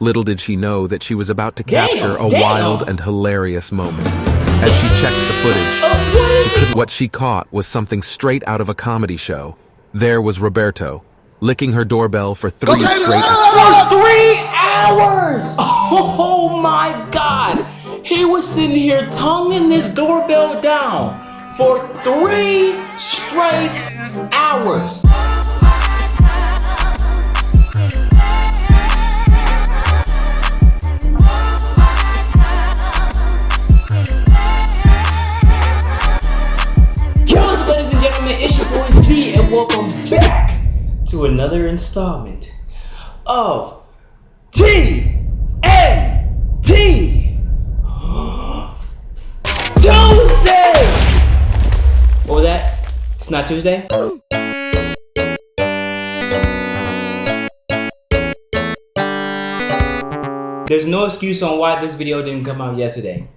Little did she know that she was about to capture a wild and hilarious moment. As she checked the footage, what she caught was something straight out of a comedy show. There was Roberto, licking her doorbell for 3 straight hours. For 3 hours! Oh my God! He was sitting here tonguing this doorbell down for 3 straight hours. Ladies and gentlemen, it's your boy Z, and welcome back to another installment of TNT Tuesday! What was that? It's not Tuesday? There's no excuse on why this video didn't come out yesterday.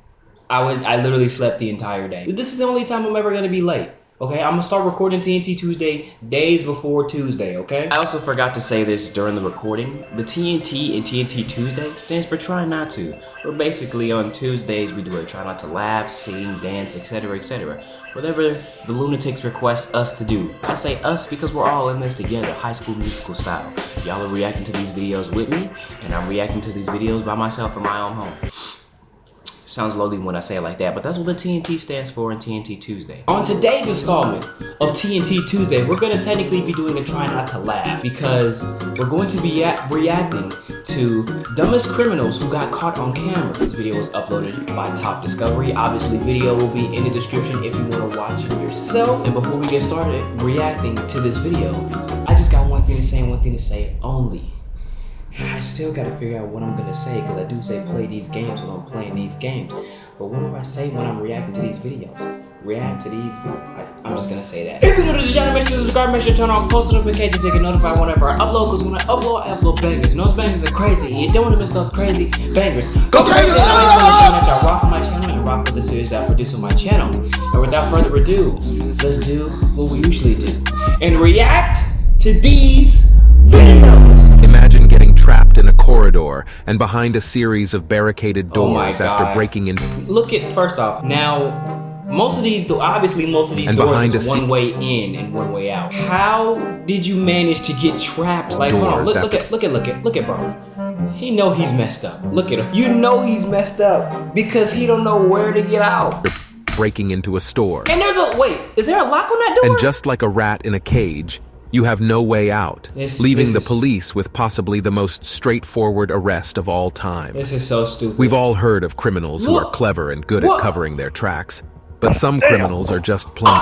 I literally slept the entire day. This is the only time I'm ever gonna be late. Okay, I'm gonna start recording TNT Tuesday days before Tuesday, okay? I also forgot to say this during the recording. The TNT in TNT Tuesday stands for Try Not To. Or basically on Tuesdays we do a try not to laugh, sing, dance, etc, etc. Whatever the lunatics request us to do. I say us because we're all in this together, High School Musical style. Y'all are reacting to these videos with me, and I'm reacting to these videos by myself in my own home. Sounds lowly when I say it like that, but that's what the TNT stands for in TNT Tuesday. On today's installment of TNT Tuesday, we're gonna technically be doing a try not to laugh because we're going to be reacting to dumbest criminals who got caught on camera. This video was uploaded by Top Discovery. Obviously, video will be in the description if you wanna watch it yourself. And before we get started reacting to this video, I just got one thing to say and one thing to say only. I still gotta figure out what I'm gonna say because I do say play these games when I'm playing these games. But what do I say when I'm reacting to these videos? React to these videos. I'm just gonna say that. If you're new to the channel, make sure to subscribe, make sure to turn on post notifications to get notified whenever I upload. Because when I upload bangers. And those bangers are crazy. You don't want to miss those crazy bangers. Go crazy! Y'all rock on my channel and rock with the series that I produce on my channel. And without further ado, let's do what we usually do and react to these videos. Imagine getting trapped in a corridor and behind a series of barricaded doors after breaking in. Look at, first off, now most of these doors is one way in and one way out. How did you manage to get trapped? Like, hold on, look at bro. He know he's messed up. Look at him. You know he's messed up because he don't know where to get out. Breaking into a store. And there's a, wait, is there a lock on that door? And just like a rat in a cage, you have no way out, leaving the police with possibly the most straightforward arrest of all time. This is so stupid. We've all heard of criminals who are clever and good at covering their tracks, but some criminals are just plain.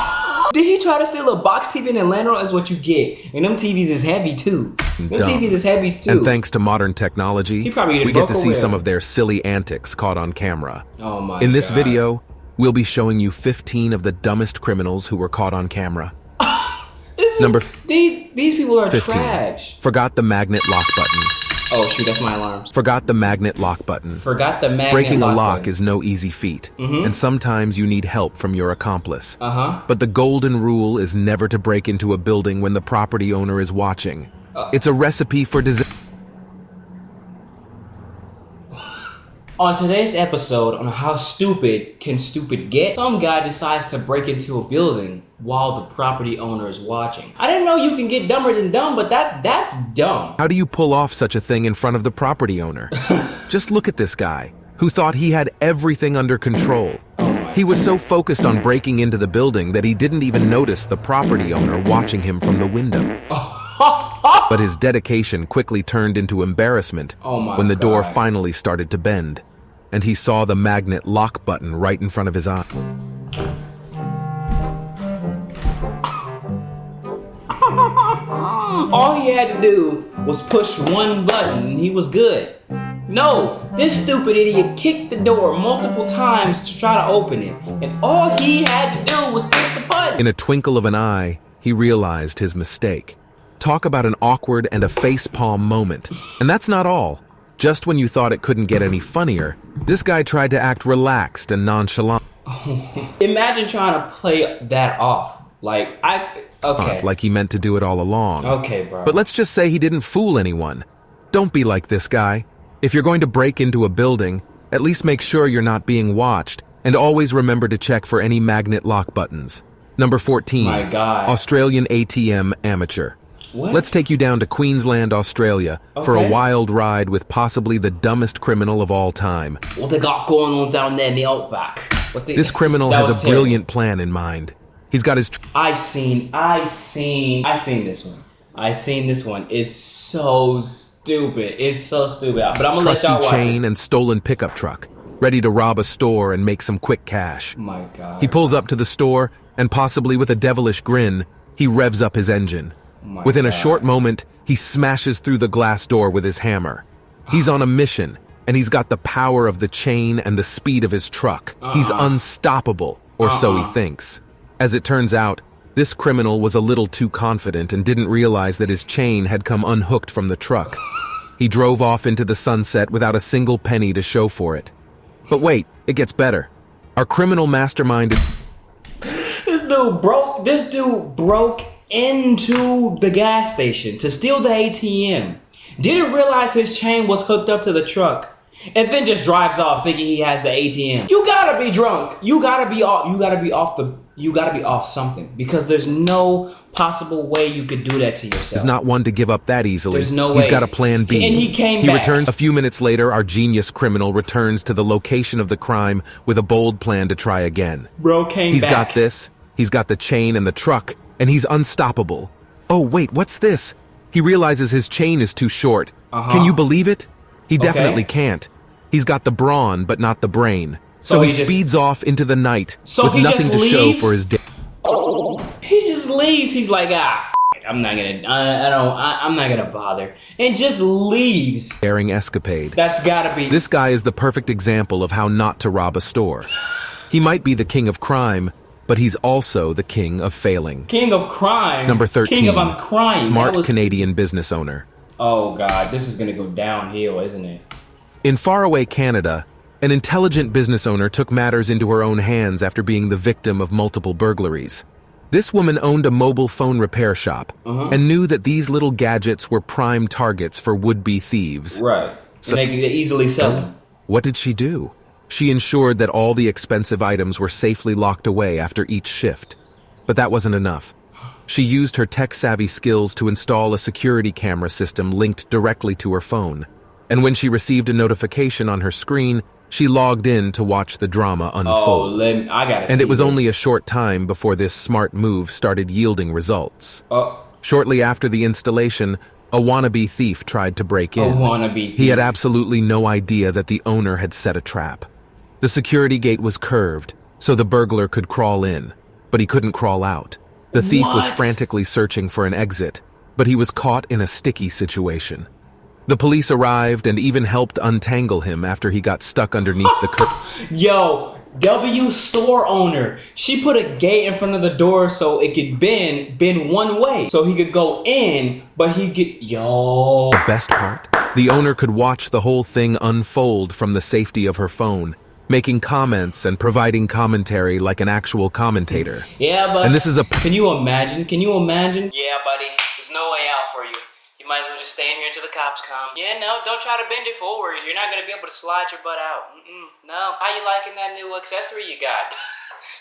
Did he try to steal a box TV and land on? That's what you get. And them TVs is heavy too. Them TVs is heavy too. And thanks to modern technology, we get to see some of their silly antics caught on camera. Oh my God. In this video, we'll be showing you 15 of the dumbest criminals who were caught on camera. These people are 15. trash. Forgot the magnet lock button. Oh shoot, that's my alarms. Forgot the magnet lock button. Forgot the magnet Breaking lock a lock button. is no easy feat, and sometimes you need help from your accomplice. Uh-huh. But the golden rule is never to break into a building when the property owner is watching. It's a recipe for disaster. On today's episode on how stupid can stupid get, some guy decides to break into a building while the property owner is watching. I didn't know you can get dumber than dumb, but that's dumb. How do you pull off such a thing in front of the property owner? Just look at this guy, who thought he had everything under control. He was so focused on breaking into the building that he didn't even notice the property owner watching him from the window. But his dedication quickly turned into embarrassment when the door finally started to bend, and he saw the magnet lock button right in front of his eye. All he had to do was push one button and he was good. No, this stupid idiot kicked the door multiple times to try to open it, and all he had to do was push the button. In a twinkle of an eye, he realized his mistake. Talk about an awkward and a facepalm moment. And that's not all. Just when you thought it couldn't get any funnier, this guy tried to act relaxed and nonchalant. Imagine trying to play that off. Like he meant to do it all along. Okay, bro. But let's just say he didn't fool anyone. Don't be like this guy. If you're going to break into a building, at least make sure you're not being watched, and always remember to check for any magnet lock buttons. Number 14. My God. Australian ATM amateur. What? Let's take you down to Queensland, Australia, for a wild ride with possibly the dumbest criminal of all time. What they got going on down there in the outback? This criminal has a brilliant plan in mind. He's got his... I seen this one. I seen this one. It's so stupid. It's so stupid. But I'm gonna let y'all watch it. Trusty chain and stolen pickup truck, ready to rob a store and make some quick cash. My God. He pulls up to the store, and possibly with a devilish grin, he revs up his engine. Within a short moment, he smashes through the glass door with his hammer. He's on a mission, and he's got the power of the chain and the speed of his truck. He's unstoppable, or so he thinks. As it turns out, this criminal was a little too confident and didn't realize that his chain had come unhooked from the truck. He drove off into the sunset without a single penny to show for it. But wait, it gets better. Our criminal mastermind... This dude broke into the gas station to steal the ATM. Didn't realize his chain was hooked up to the truck. And then just drives off thinking he has the ATM. You gotta be drunk. You gotta be off something, because there's no possible way you could do that to yourself. He's not one to give up that easily. There's no way. He's got a plan B. And he came back. Returns. A few minutes later, our genius criminal returns to the location of the crime with a bold plan to try again. Bro came back. He's got this. He's got the chain and the truck, and he's unstoppable. Oh, wait, what's this? He realizes his chain is too short. Can you believe it? He definitely can't. He's got the brawn, but not the brain. So he speeds off into the night with nothing to show for his day. He just leaves. He's like, I'm not gonna bother, and just leaves. Daring escapade. That's gotta be. This guy is the perfect example of how not to rob a store. He might be the king of crime, but he's also the king of failing. King of crime. Number 13. King of I'm crying. Smart Canadian business owner. Oh God, this is gonna go downhill, isn't it? In faraway Canada, an intelligent business owner took matters into her own hands after being the victim of multiple burglaries. This woman owned a mobile phone repair shop and knew that these little gadgets were prime targets for would-be thieves. Right. So they could easily sell them. What did she do? She ensured that all the expensive items were safely locked away after each shift. But that wasn't enough. She used her tech-savvy skills to install a security camera system linked directly to her phone. And when she received a notification on her screen, she logged in to watch the drama unfold. And it was only a short time before this smart move started yielding results. Shortly after the installation, a wannabe thief tried to break in. He had absolutely no idea that the owner had set a trap. The security gate was curved, so the burglar could crawl in, but he couldn't crawl out. The thief was frantically searching for an exit, but he was caught in a sticky situation. The police arrived and even helped untangle him after he got stuck underneath the curtain. Yo, W store owner. She put a gate in front of the door so it could bend one way. So he could go in, but he could... Yo. The best part? The owner could watch the whole thing unfold from the safety of her phone, making comments and providing commentary like an actual commentator. Yeah, but... And this is a... Can you imagine? Yeah, buddy. There's no way out for you. You might as well just stay in here until the cops come. Yeah, no, don't try to bend it forward. You're not going to be able to slide your butt out. No. How you liking that new accessory you got?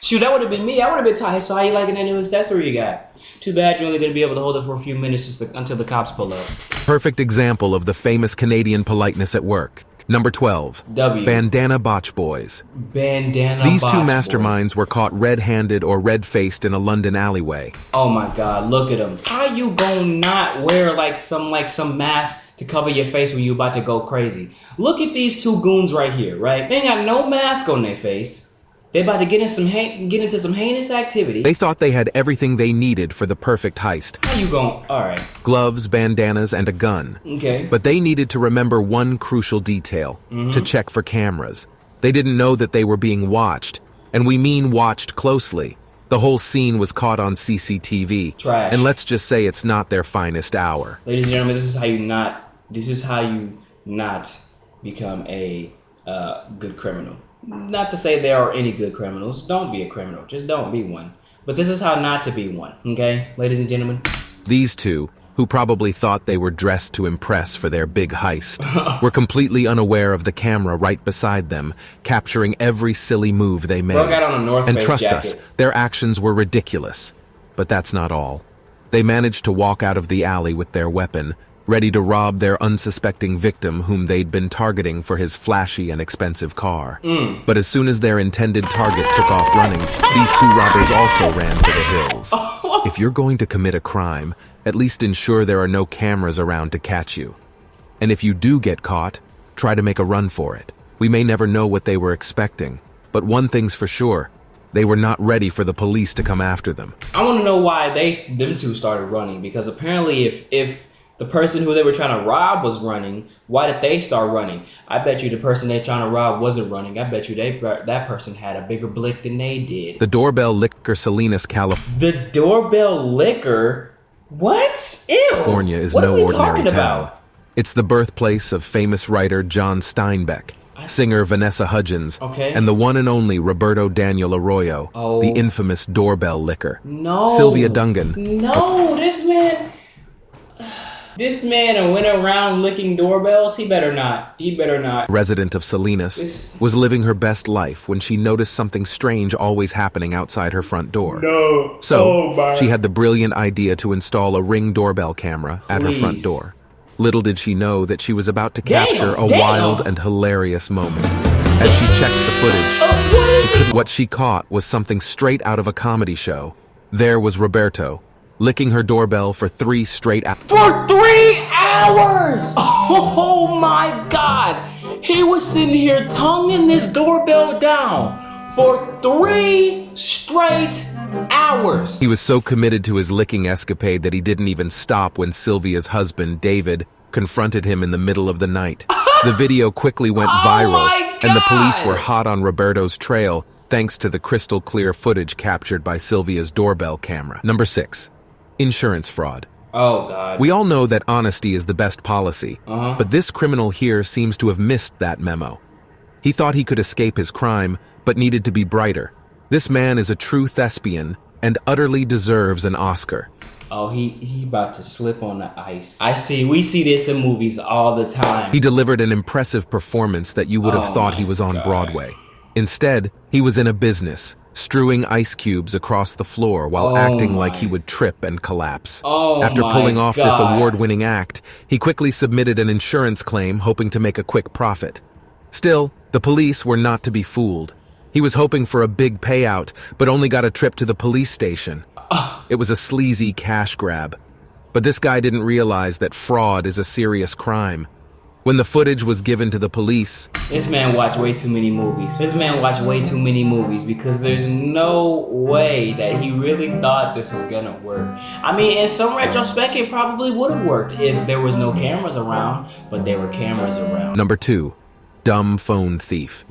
Shoot, that would have been me. I would have been tight. So how you liking that new accessory you got? Too bad you're only going to be able to hold it for a few minutes until the cops pull up. Perfect example of the famous Canadian politeness at work. Number 12. W. Bandana Botch Boys. These two masterminds were caught red-handed or red-faced in a London alleyway. Oh my God, look at them. How you gonna not wear like some mask to cover your face when you about to go crazy? Look at these two goons right here, right? They ain't got no mask on their face. They about to get into some heinous activity. They thought they had everything they needed for the perfect heist. How you going? All right. Gloves, bandanas, and a gun. Okay. But they needed to remember one crucial detail, to check for cameras. They didn't know that they were being watched, and we mean watched closely. The whole scene was caught on CCTV. Trash. And let's just say it's not their finest hour. Ladies and gentlemen, this is how you not become a good criminal. Not to say there are any good criminals. Don't be a criminal. Just don't be one. But this is how not to be one. Okay, ladies and gentlemen? These two, who probably thought they were dressed to impress for their big heist, were completely unaware of the camera right beside them, capturing every silly move they made. Bro got on a North And Face trust jacket. us, their actions were ridiculous. But that's not all. They managed to walk out of the alley with their weapon, ready to rob their unsuspecting victim whom they'd been targeting for his flashy and expensive car. But as soon as their intended target took off running, these two robbers also ran for the hills. If you're going to commit a crime, at least ensure there are no cameras around to catch you. And if you do get caught, try to make a run for it. We may never know what they were expecting, but one thing's for sure, they were not ready for the police to come after them. I want to know why them two started running, because apparently if the person who they were trying to rob was running, why did they start running? I bet you the person they're trying to rob wasn't running. I bet you that person had a bigger blick than they did. The Doorbell Liquor Salinas, California. The Doorbell Liquor? What? Ew. California is what no are we ordinary talking town. about? It's the birthplace of famous writer John Steinbeck, singer Vanessa Hudgens, Okay. and the one and only Roberto Daniel Arroyo, Oh. the infamous Doorbell Liquor. No. Sylvia Dungan. No, this man went around licking doorbells. He better not. Resident of Salinas, was living her best life when she noticed something strange always happening outside her front door. No. So, she had the brilliant idea to install a Ring doorbell camera at her front door. Little did she know that she was about to capture a wild and hilarious moment. As she checked the footage, what she caught was something straight out of a comedy show. There was Roberto, licking her doorbell for 3 straight hours. For 3 hours! Oh my God! He was sitting here tonguing this doorbell down for 3 straight hours. He was so committed to his licking escapade that he didn't even stop when Sylvia's husband, David, confronted him in the middle of the night. The video quickly went viral, and the police were hot on Roberto's trail thanks to the crystal clear footage captured by Sylvia's doorbell camera. Number 6. Insurance fraud. Oh God. We all know that honesty is the best policy, but this criminal here seems to have missed that memo. He thought he could escape his crime, but needed to be brighter. This man is a true thespian and utterly deserves an Oscar. Oh, he about to slip on the ice. We see this in movies all the time. He delivered an impressive performance that you would have thought he was on Broadway. Instead, he was in a business, strewing ice cubes across the floor while acting like he would trip and collapse. After pulling off this award-winning act, he quickly submitted an insurance claim hoping to make a quick profit. Still, the police were not to be fooled. He was hoping for a big payout, but only got a trip to the police station. It was a sleazy cash grab. But this guy didn't realize that fraud is a serious crime. When the footage was given to the police... This man watched way too many movies. Because there's no way that he really thought this was gonna work. I mean, in some retrospect, it probably would have worked if there was no cameras around, but there were cameras around. Number 2. Dumb phone thief.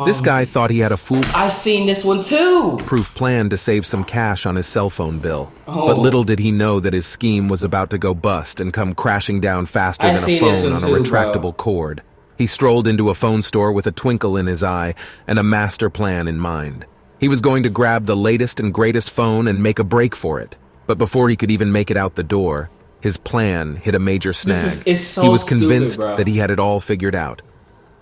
This guy thought he had a I seen this one too. foolproof plan to save some cash on his cell phone bill. But little did he know that his scheme was about to go bust and come crashing down faster than a phone on a retractable cord. He strolled into a phone store with a twinkle in his eye and a master plan in mind. He was going to grab the latest and greatest phone and make a break for it. But before he could even make it out the door, his plan hit a major snag. So he was convinced stupid, bro. that he had it all figured out.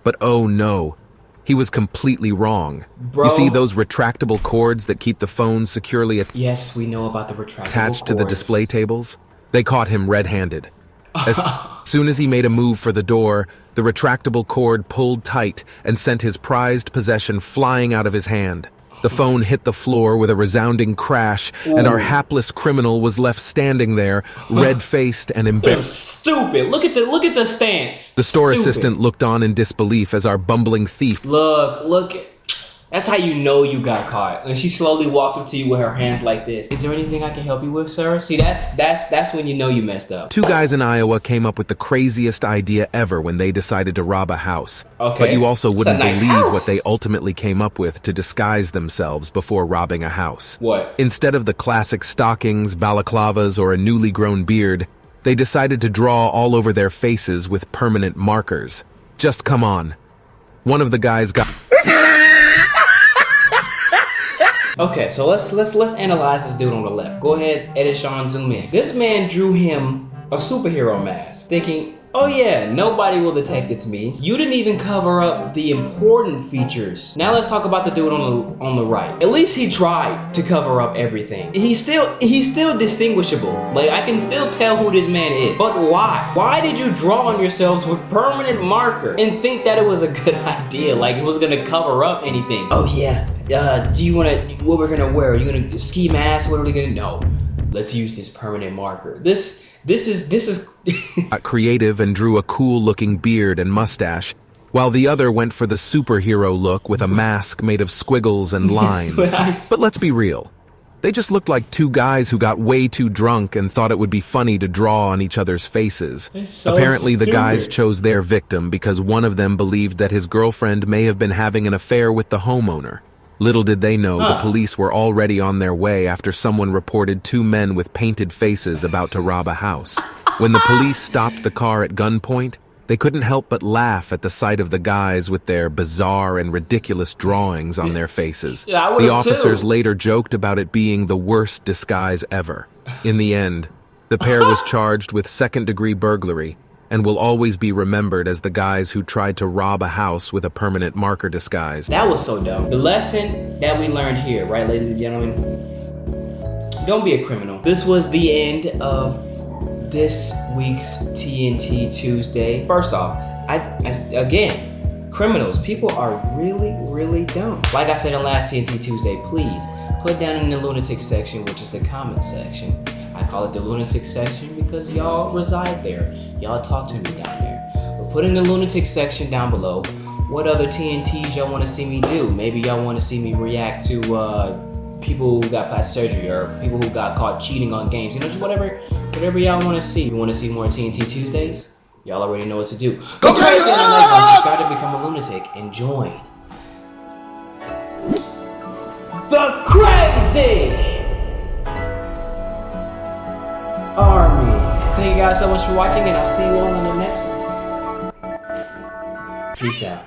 But oh no, he was completely wrong. Bro. You see those retractable cords that keep the phone securely Yes, we know about the retractable attached to the cords. display tables? They caught him red-handed. As soon as he made a move for the door, the retractable cord pulled tight and sent his prized possession flying out of his hand. The phone hit the floor with a resounding crash, and our hapless criminal was left standing there, red-faced and embarrassed. Stupid. Look at the stance. The store assistant looked on in disbelief as our bumbling thief Look. That's how you know you got caught. And she slowly walks up to you with her hands like this. Is there anything I can help you with, sir? See, that's when you know you messed up. 2 guys in Iowa came up with the craziest idea ever when they decided to rob a house. Okay. But you also wouldn't nice believe house. what they ultimately came up with to disguise themselves before robbing a house. What? Instead of the classic stockings, balaclavas, or a newly grown beard, they decided to draw all over their faces with permanent markers. Just come on. One of the guys got... Okay, so let's analyze this dude on the left. Go ahead, edit Sean, zoom in. This man drew him a superhero mask, thinking, oh yeah, nobody will detect it's me. You didn't even cover up the important features. Now let's talk about the dude on the right. At least he tried to cover up everything. He's still distinguishable. Like, I can still tell who this man is. But why? Why did you draw on yourselves with permanent marker and think that it was a good idea? Like it was gonna cover up anything. Oh yeah, do you wanna, what we're gonna wear? Are you gonna ski mask? What are we gonna, no. Let's use this permanent marker. This is Got creative and drew a cool looking beard and mustache, while the other went for the superhero look with a mask made of squiggles and lines. But let's be real. They just looked like two guys who got way too drunk and thought it would be funny to draw on each other's faces. So Apparently the stupid. guys chose their victim because one of them believed that his girlfriend may have been having an affair with the homeowner. Little did they know the police were already on their way after someone reported two men with painted faces about to rob a house. When the police stopped the car at gunpoint, they couldn't help but laugh at the sight of the guys with their bizarre and ridiculous drawings on their faces. Yeah, I the would've officers too. later joked about it being the worst disguise ever. In the end, the pair was charged with second-degree burglary and will always be remembered as the guys who tried to rob a house with a permanent marker disguise. That was so dumb. The lesson that we learned here, right, ladies and gentlemen? Don't be a criminal. This was the end of this week's TNT Tuesday. First off, again, criminals, people are really, really dumb. Like I said in last TNT Tuesday, please put down in the lunatic section, which is the comment section. I call it the lunatic section because y'all reside there. Y'all talk to me down there. But put in the lunatic section down below what other TNTs y'all want to see me do. Maybe y'all want to see me react to people who got plastic surgery or people who got caught cheating on games. You know, just whatever y'all want to see. You want to see more TNT Tuesdays? Y'all already know what to do. Go crazy and like and subscribe to become a lunatic and join the CrayZ Army. Thank you guys so much for watching, and I'll see you all in the next one. Peace out.